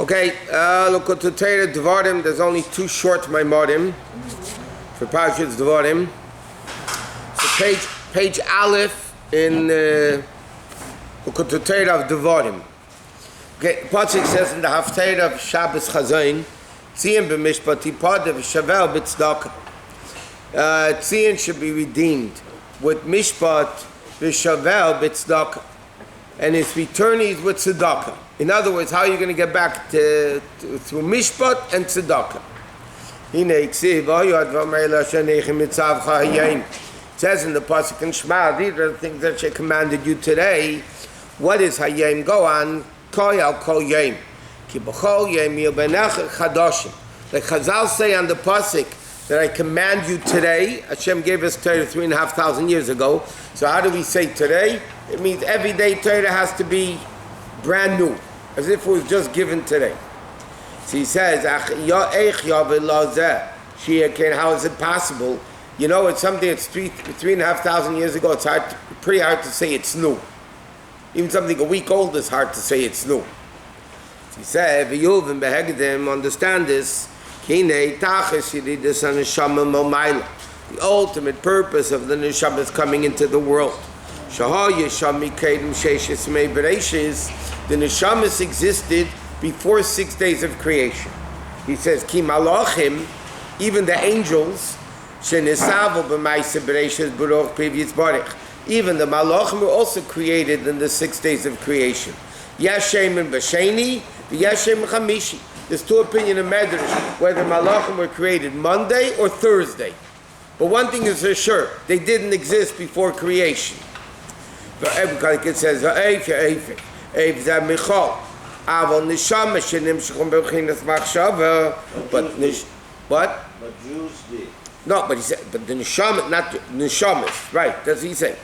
Okay, Likkutei Dvarim. There's only two short Maimorim for Parshas Dvarim. So page Aleph in Likkutei of Dvarim. Okay, Pasuk says in the Haftarah of Shabbos Chazon, Tzion b'mishpat tipadev shavel b'tzedakah. Tzion should be redeemed with mishpat v'shavel b'tzedakah, and its return is with tzedakah. In other words, how are you going to get back through mishpat and tzedakah? It says in the pasuk in Shema, these are the things that she commanded you today. What is hayim? Go on. Koyal kol yom. Ki b'chol yom yilbenech chadashim. Like Chazal say on the pasuk that I command you today. Hashem gave us Torah 3,500 years ago. So how do we say today? It means every day Torah has to be brand new, as if it was just given today. So he says, how is it possible? You know, it's something that's 3,500 years ago. It's pretty hard to say it's new. Even something a week old is hard to say it's new. So he said, understand this. The ultimate purpose of the neshama is coming into the world. The neshamas existed before 6 days of creation. He says, Ki malachim, even the angels, even the malachim were also created in the 6 days of creation. Yashem and Basheni, Yashem and Chamishi. There's two opinions in Medrash whether malachim were created Monday or Thursday. But one thing is for sure, they didn't exist before creation. It says, what? But Jews did. No, but he said, but the neshama, not the neshamas, right? That's what he saying.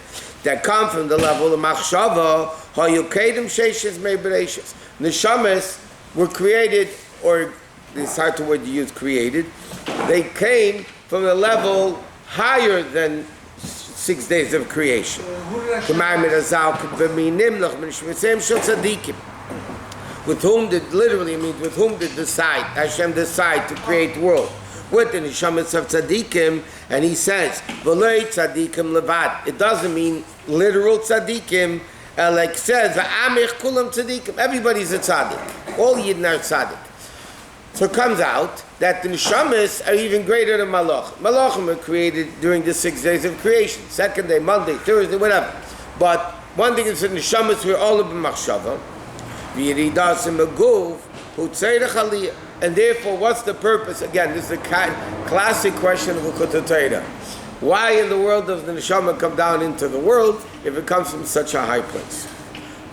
That come from the level of machshava, hayukedim sheishes me'bereshis. Neshamas were created, or it's hard to word to use created. They came from a level higher than 6 days of creation. With whom did literally means with whom did Hashem decide to create the world? With the neshamas of tzaddikim, and he says, "V'lei tzaddikim levad." It doesn't mean literal tzaddikim. Like it says, "V'amich kulam tzaddikim." Everybody's a tzaddik. All yidden are tzaddik. So it comes out that the neshamas are even greater than malachim. Malachim were created during the 6 days of creation. Second day, Monday, Thursday, whatever. But one thing is that the neshamas were all of machshava. V'yiridas imaguf hutzerech aliyah. And therefore, what's the purpose? Again, this is a classic question of Likkutei. Why in the world does the neshama come down into the world if it comes from such a high place?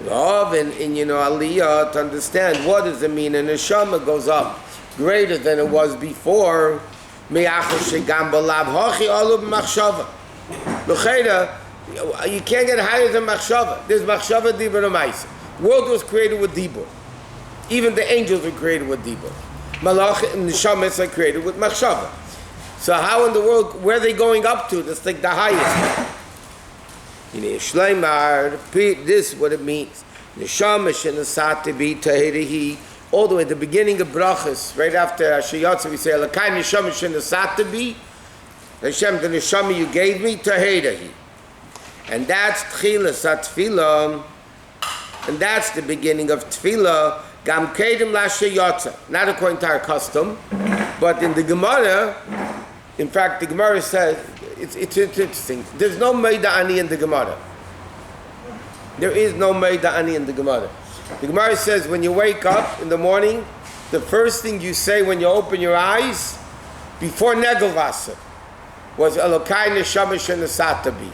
Love and aliyah, to understand what does it mean a neshama goes up greater than it was before. You can't get higher than machshava. There's machshava dibur amaisa. The world was created with dibur. Even the angels were created with dibur. Malach and neshamas are created with machshava. So how in the world, where are they going up to? That's like the highest. Repeat this, what it means. Neshama shenasat be tahirihi. All the way at the beginning of brachas, right after Hashiyatza, we say, Alakai neshama shenasat be. Hashem, the neshama you gave me, tahirihi. And that's tchilas tefillah. And that's the beginning of tefillah. Gam kedem lashayotza. Not according to our custom, but in the Gemara, in fact, the Gemara says, it's interesting. There's no Meida Ani in the Gemara. There is no Meida Ani in the Gemara. The Gemara says when you wake up in the morning, the first thing you say when you open your eyes, before Negelvasa, was Elokai Neshama Shenasata Bi.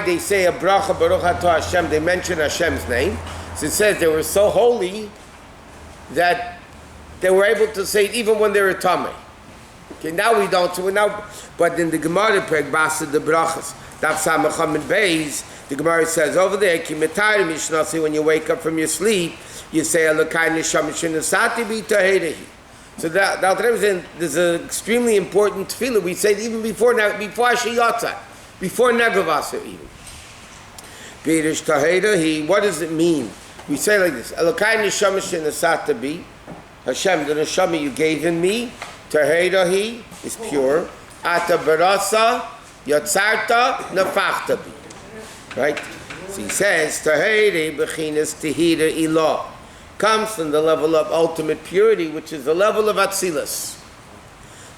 They say a bracha Baruch Atah Hashem, they mention Hashem's name. So it says they were so holy that they were able to say it even when they were tummy. Okay, now we don't. So now, but in the Gemara, Basa the brachas, Daf Samacham and Beis, the Gemara says over there, Ki Metayim Mishnasi, when you wake up from your sleep, you say Elokai Neshama Shenasati Bi Tahirihi. So that there's an extremely important tefillah. We say it even before Hashiyatza, before Negavasa even. What does it mean We say like this: Elokai neshama shenasata bi, Hashem, the neshama you gave in me, tahirahi is pure. Ata barasa yatzarta nafachta bi. Right? So he says tahiri bechinas tahira ilah comes from the level of ultimate purity, which is the level of atzilus.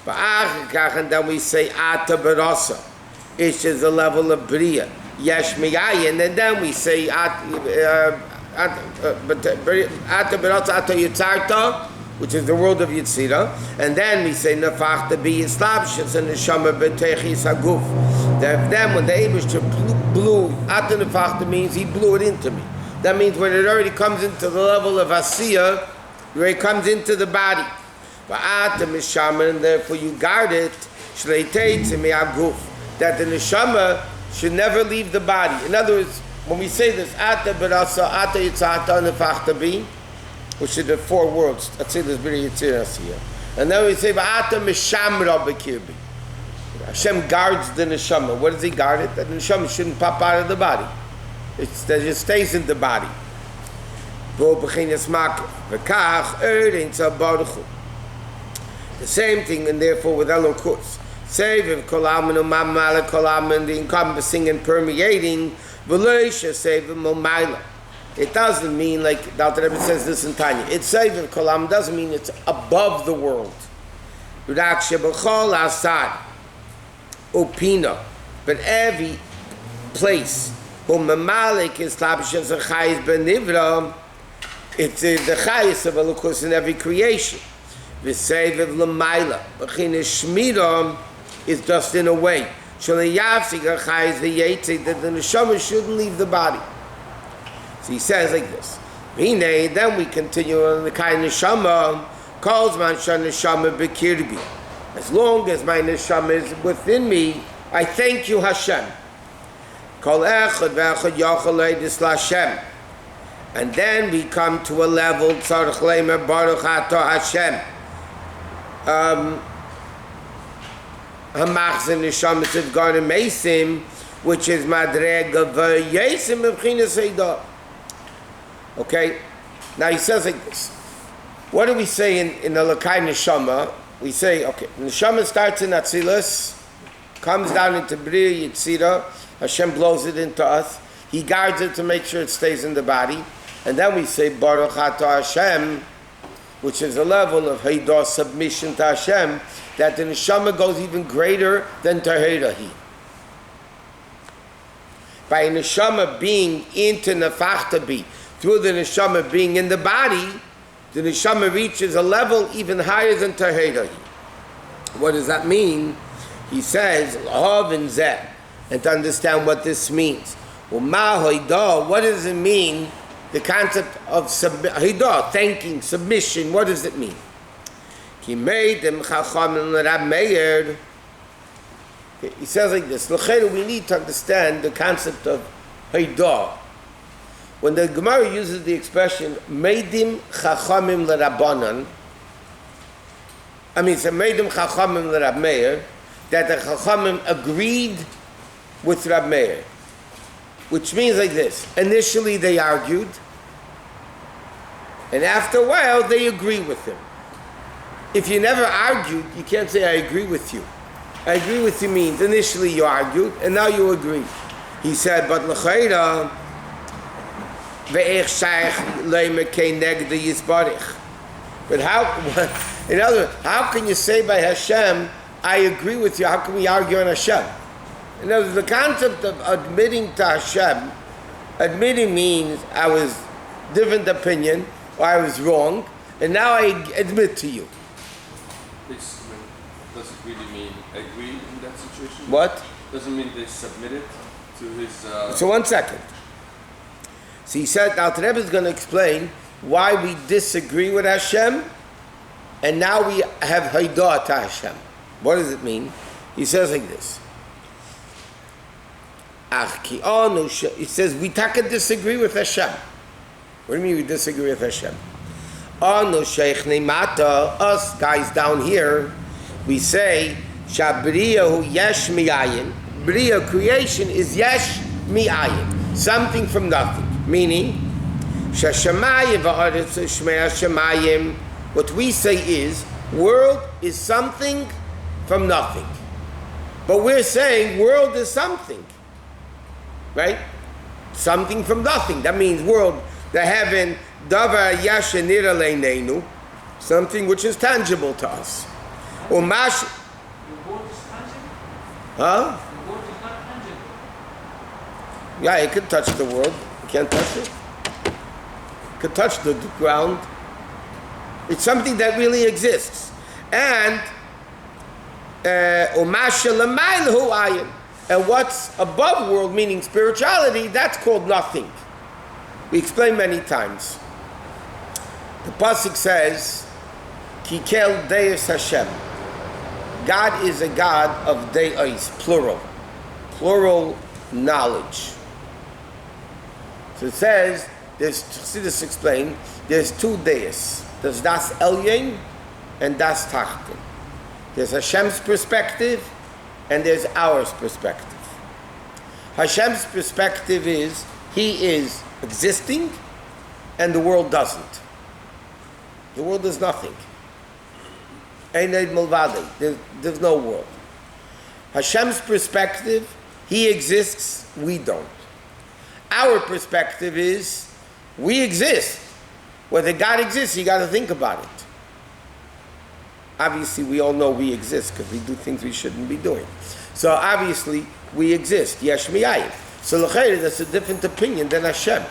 And then we say ata barasa, which is the level of bria. Yesh miyayin, and then we say which is the world of Yitzira, and then we say nefachta bi yislabshus and neshama b'teichis haguf. Then when the Eibishter blew, ata nefachta means he blew it into me. That means when it already comes into the level of asiya, where it comes into the body. Ata mishama, and therefore you guard it. Shleitei tzimei haguf, that the neshama should never leave the body. In other words, when we say this, ata barasa, ata yitzata nefachta bi, which are the four worlds, Atzilus, Bria, Yitzir, Asiya. And then we say, ata mishamra b'kirbi. Hashem guards the neshama. What does he guard it? That the neshama shouldn't pop out of the body. It's that it stays in the body. The same thing, and therefore with Elokus. Save if kolam and mamala kolam and the encompassing and permeating, v'leisha save momaila. It doesn't mean like the Alter Rebbe says this in Tanya. It's save if kolam doesn't mean it's above the world. Rak shebachol asad upina, but every place whom mamalik is labshas achayis benivra, it's the chayis of Elokus in every creation. V'save if lamaila, b'chinas shmiram, is just in a way. That the neshama shouldn't leave the body. So he says like this. Then we continue on the kind of neshama calls man neshama bekirbi. As long as my neshama is within me, I thank you, Hashem. Kol echad v'echad yachal leidis l'Hashem. And then we come to a level tzarich leimer baruch ato Hashem. Hamachzim neshamas of garden mesim, which is madrega v'yesim b'chinas heidah. Okay, now he says like this. What do we say in the Lakai neshama? We say, okay, neshama starts in Atzilus, comes down into Bria Yitzira, Hashem blows it into us, He guards it to make sure it stays in the body, and then we say Baruch Atah Hashem, which is a level of heidah, submission to Hashem, that the neshama goes even greater than tahirahi. By neshama being into nefachta bi, through the neshama being in the body, the neshama reaches a level even higher than tahirahi. What does that mean? He says, L'hav and zeh, and to understand what this means. U'ma heidah, what does it mean? The concept of heidah, thanking, submission, what does it mean? He made them chachamim l'Rab Meir. He says like this, we need to understand the concept of heidah. When the Gemara uses the expression meidim chachamim l'Rabbanan, it's a meidim chachamim l'Rab Meir, that the chachamim agreed with Rab Meir. Which means like this, initially they argued, and after a while they agree with him. If you never argued, you can't say, I agree with you. I agree with you means initially you argued, and now you agree. He said, but l'chayra, ve'ech shaykh le'mekei negda yisbarich. But how, in other words, how can you say by Hashem, I agree with you, how can we argue on Hashem? In other words, the concept of admitting to Hashem, admitting means I was different opinion, or I was wrong, and now I admit to you. Does it really mean agree in that situation? What? Doesn't mean they submitted to his... So 1 second. So he said, now Rebbe is going to explain why we disagree with Hashem, and now we have heidah to Hashem. What does it mean? He says like this. He says, we taka disagree with Hashem. What do you mean we disagree with Hashem? Us guys down here, we say, Shabriyahu yesh mi'ayin. Bria, creation, is yesh mi'ayin. Something from nothing. Meaning, Shashamayim va'aretz shmei hashamayim. What we say is, world is something from nothing. But we're saying world is something. Right? Something from nothing. That means world, the heaven, davar yashenir aleinenu, something which is tangible to us. Umash. The world is tangible? Huh? The world is not tangible. Yeah, you can touch the world. You can't touch it. You can touch the ground. It's something that really exists. And and what's above world, meaning spirituality, that's called nothing. We explained many times. The pasuk says, "Kikel deis Hashem." God is a God of deis, plural knowledge. So it says, see this explained, there's two deis. There's das Elyon and das Tachten. There's Hashem's perspective and there's our perspective. Hashem's perspective is, He is existing and the world doesn't. The world is nothing. Eined Mulvade. There's no world. Hashem's perspective, He exists, we don't. Our perspective is, we exist. Whether God exists, you got to think about it. Obviously, we all know we exist because we do things we shouldn't be doing. So obviously, we exist. Yesh miyayin. So l'chayr, that's a different opinion than Hashem.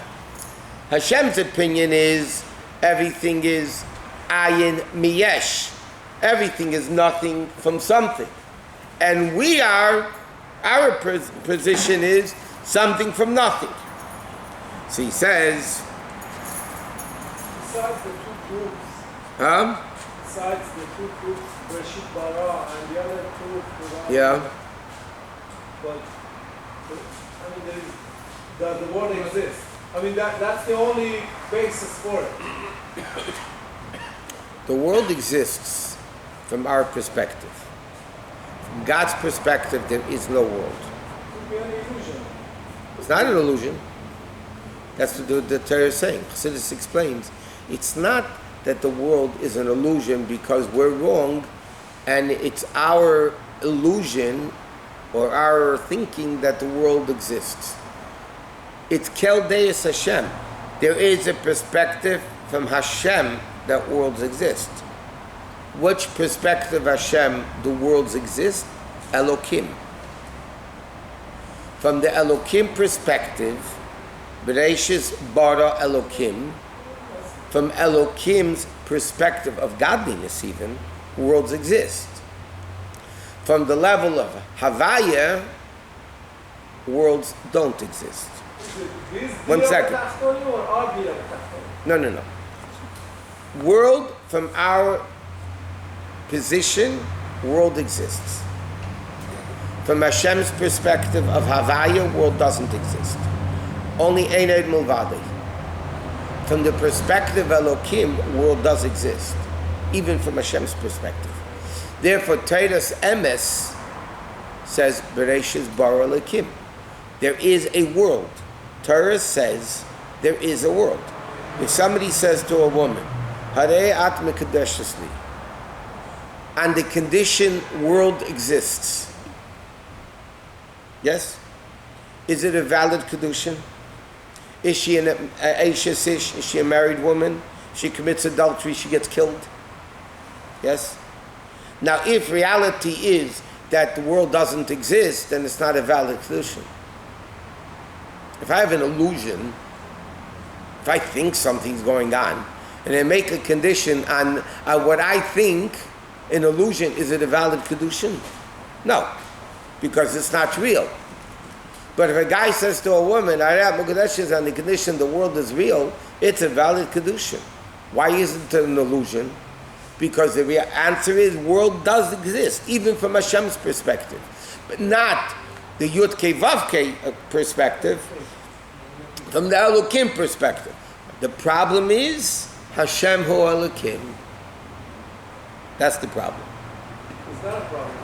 Hashem's opinion is everything is ayin miyesh. Everything is nothing from something. And our position is something from nothing. So he says, besides the two groups, besides the two groups, Bereshit Bara and the other two, yeah. But I mean, the world exists. I mean, that's the only basis for it. The world exists from our perspective. From God's perspective, there is no world. It could be an illusion. It's not an illusion. That's what the Torah is saying. Chassidus explains, it's not that the world is an illusion because we're wrong and it's our illusion or our thinking that the world exists. It's Kel Deis Hashem. There is a perspective from Hashem that worlds exist. Which perspective Hashem do worlds exist? Elokim. From the Elokim perspective, Bereshis bara Elokim, from Elokim's perspective of godliness even, worlds exist. From the level of Havaya, worlds don't exist. 1 second. No. World, from our position, world exists. From Hashem's perspective of Havaya, world doesn't exist. Only Eined Mulvade. From the perspective of Elokim, world does exist, even from Hashem's perspective. Therefore, Torah's emes says, Bereshis bara Elokim. There is a world. Torah says there is a world. If somebody says to a woman, Harei at mekadeshes li, on the condition world exists, yes? Is it a valid kedushin? Is she an Aisha Sish? Is she a married woman? If she commits adultery, she gets killed? Yes? Now, if reality is that the world doesn't exist, then it's not a valid kedushin. If I have an illusion, if I think something's going on, and I make a condition on what I think, an illusion, is it a valid kedushin? No, because it's not real. But if a guy says to a woman, Mukadesh on the condition the world is real, it's a valid kedushin. Why isn't it an illusion? Because the answer is world does exist, even from Hashem's perspective, but not the Yud Kei Vav Kei perspective, from the Elokim perspective. The problem is Hashem Hu Elokim. That's the problem. It's not a problem.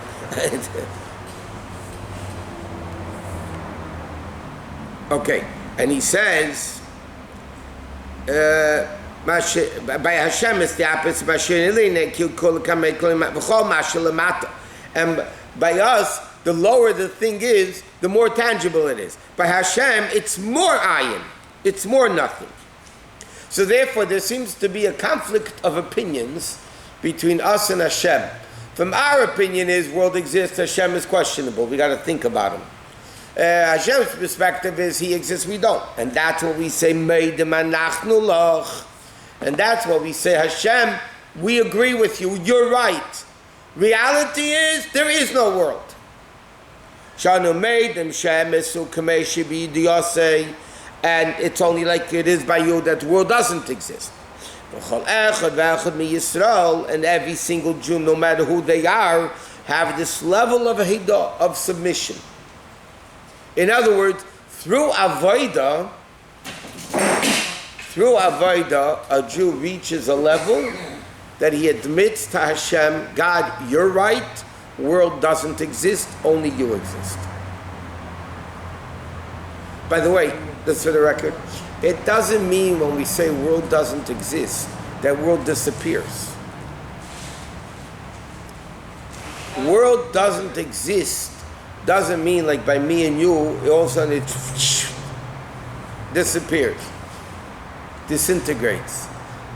Okay, and he says, by Hashem is the opposite. And by us, the lower the thing is, the more tangible it is. By Hashem, it's more ayin. It's more nothing. So therefore, there seems to be a conflict of opinions between us and Hashem. From our opinion is, world exists, Hashem is questionable. We got to think about him. Hashem's perspective is, he exists, we don't. And that's what we say, Meidem anachnu lach. And that's what we say, Hashem, we agree with you, you're right. Reality is, there is no world. Shanu Meidem shemesu kamei shebi diyosei. And it's only like it is by you that the world doesn't exist. And every single Jew, no matter who they are, have this level of hidah, of submission. In other words, through avodah, a Jew reaches a level that he admits to Hashem, God, you're right, world doesn't exist, only you exist. By the way, that's for the record, it doesn't mean when we say world doesn't exist, that world disappears. World doesn't exist doesn't mean like by me and you, all of a sudden it disappears, disintegrates.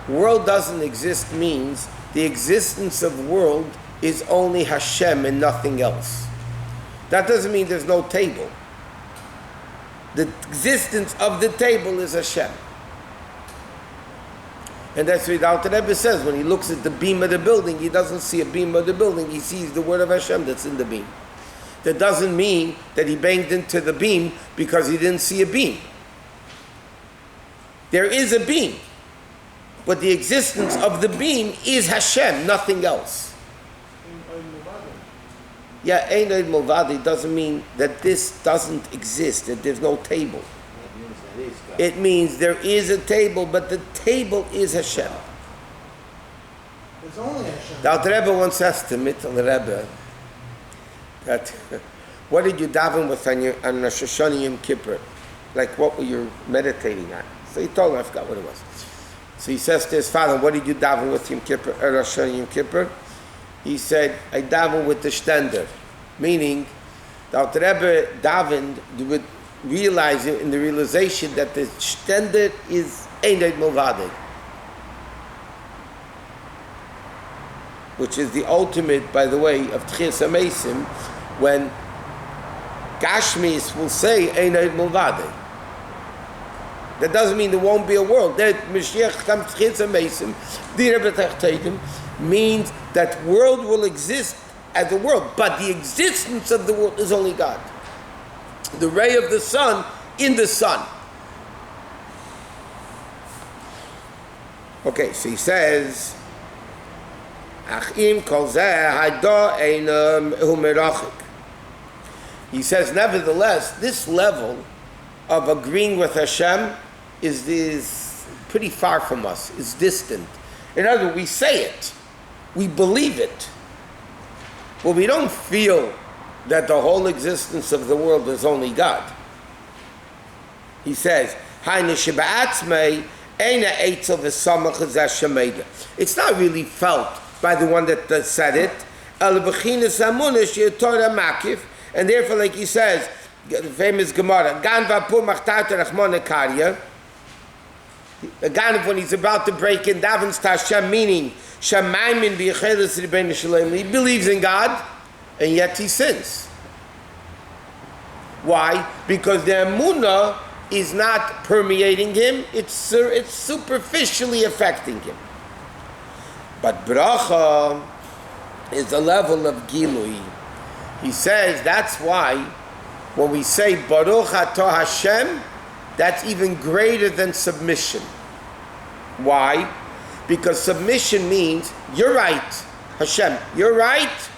World doesn't exist means the existence of world is only Hashem and nothing else. That doesn't mean there's no table. The existence of the table is Hashem. And that's what the Rebbe says. When he looks at the beam of the building, he doesn't see a beam of the building, he sees the word of Hashem that's in the beam. That doesn't mean that he banged into the beam because he didn't see a beam. There is a beam, but the existence of the beam is Hashem, nothing else. Yeah, Einoid Movadi doesn't mean that this doesn't exist, that there's no table. It means there is a table, but the table is Hashem. There's only Hashem. The Alter Rebbe once asked him, the Rebbe, that what did you daven with on Rosh Hashanah Yom Kippur? Like what were you meditating on? So he told him, I forgot what it was. So he says to his father, what did you daven with Yom Kippur, Rosh Hashanah Yom Kippur? He said, I daven with the Stender. Meaning, the Alter Rebbe davened with realizing in the realization that the Stender is Einoid Movadi, which is the ultimate, by the way, of Tchias HaMeisim, when Gashmis will say Einoid Movadi. That doesn't mean there won't be a world. That Mashiach comes Tchias HaMeisim, the Rebbe Tachtoidim, means that world will exist as a world, but the existence of the world is only God. The ray of the sun in the sun. Okay, so he says, he says, nevertheless, this level of agreeing with Hashem is pretty far from us, is distant. In other words, we say it, we believe it, but we don't feel that the whole existence of the world is only God. He says, it's not really felt by the one that said it, and therefore, like he says, the famous Gemara, the Ganav, when he's about to break in, davens to Hashem, meaning he believes in God, and yet he sins. Why? Because the emunah is not permeating him, it's superficially affecting him. But bracha is the level of gilui. He says that's why when we say Baruch Atah Hashem, that's even greater than submission. Why? Because submission means, you're right, Hashem, you're right,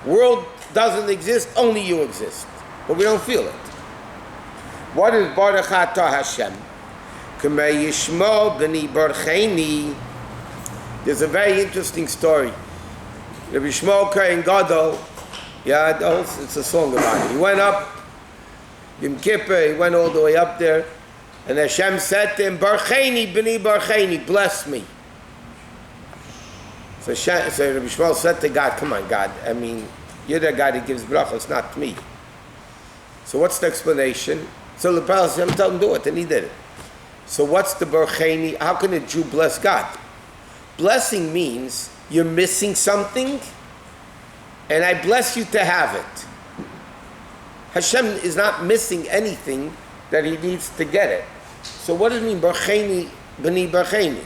world doesn't exist, only you exist. But we don't feel it. What is Baruch Atah Hashem? K'mei yishmo b'ni barcheini. There's a very interesting story. Rabbi Shmuel Kohen Gadol, it's a song about it. He went up, Yom Kippur, he went all the way up there, And Hashem said to him, Barcheni b'ni barcheni, bless me. So Rabbi Shmuel said to God, come on, God, I mean, you're the guy that gives brachos, not me. So what's the explanation? So the Prophet said, tell him do it, and he did it. So what's the Barcheni? How can a Jew bless God? Blessing means you're missing something, and I bless you to have it. Hashem is not missing anything that he needs to get it. So what does it mean, Barcheni b'ni barcheni?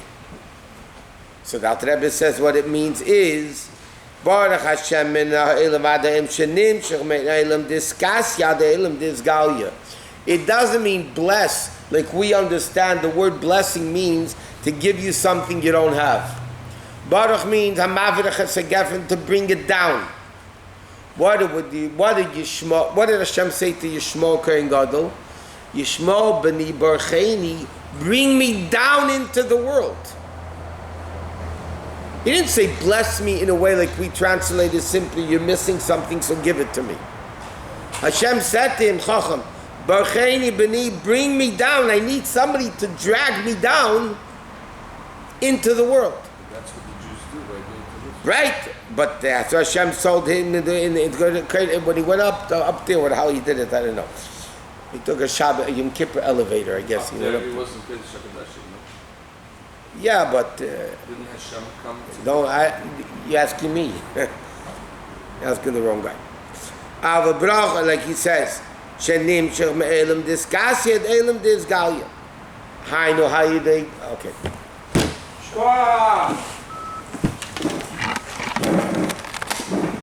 So the Alter Rebbe says what it means is, Baruch Hashem min ha'elam adayim shenimshach min ha'elam diskas yad ha'elam disgalya. It doesn't mean bless like we understand. The word blessing means to give you something you don't have. Baruch means hamavirach hasagefen, to bring it down. What did Hashem say to Yishmael Kohen Gadol? Yishmael b'ni barcheni, bring me down into the world. He didn't say bless me in a way like we translate it simply, you're missing something, so give it to me. Hashem said to him, Chacham, Barcheni b'ni, bring me down. I need somebody to drag me down into the world. That's what the Jews do by going to this. Right, but that's what Hashem told him when he went up there. How he did it, I don't know. He took a Shabbat, a Yom Kippur elevator, I guess. Up there, he wasn't Kodesh HaKodashim, no? Yeah, but Didn't Hashem come to... no, you're asking me. You're asking the wrong guy. Ava bracha, like he says, shenim shech me'elam diskasiyad elam disgalya. Hi, no, how you doing? Okay. Shkoyach.